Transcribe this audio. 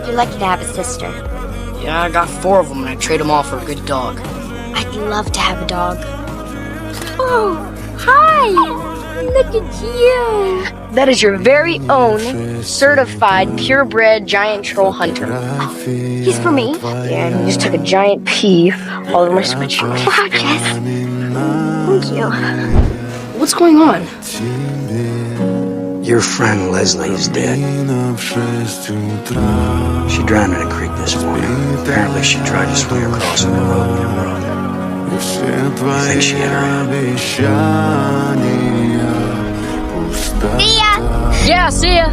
You're lucky to have a sister. Yeah, I got 4 of them and I trade them all for a good dog. I'd love to have a dog. Oh, hi! Look at you! That is your very own certified purebred giant troll hunter. He's for me? Yeah, and he just took a giant pee all over my sweatshirt. Wow, Jess. Thank you. What's going on? Your friend Leslie is dead. She drowned in a creek this morning. Apparently she tried to swim across the road with her brother. You think she hit her head? See ya! Yeah, see ya!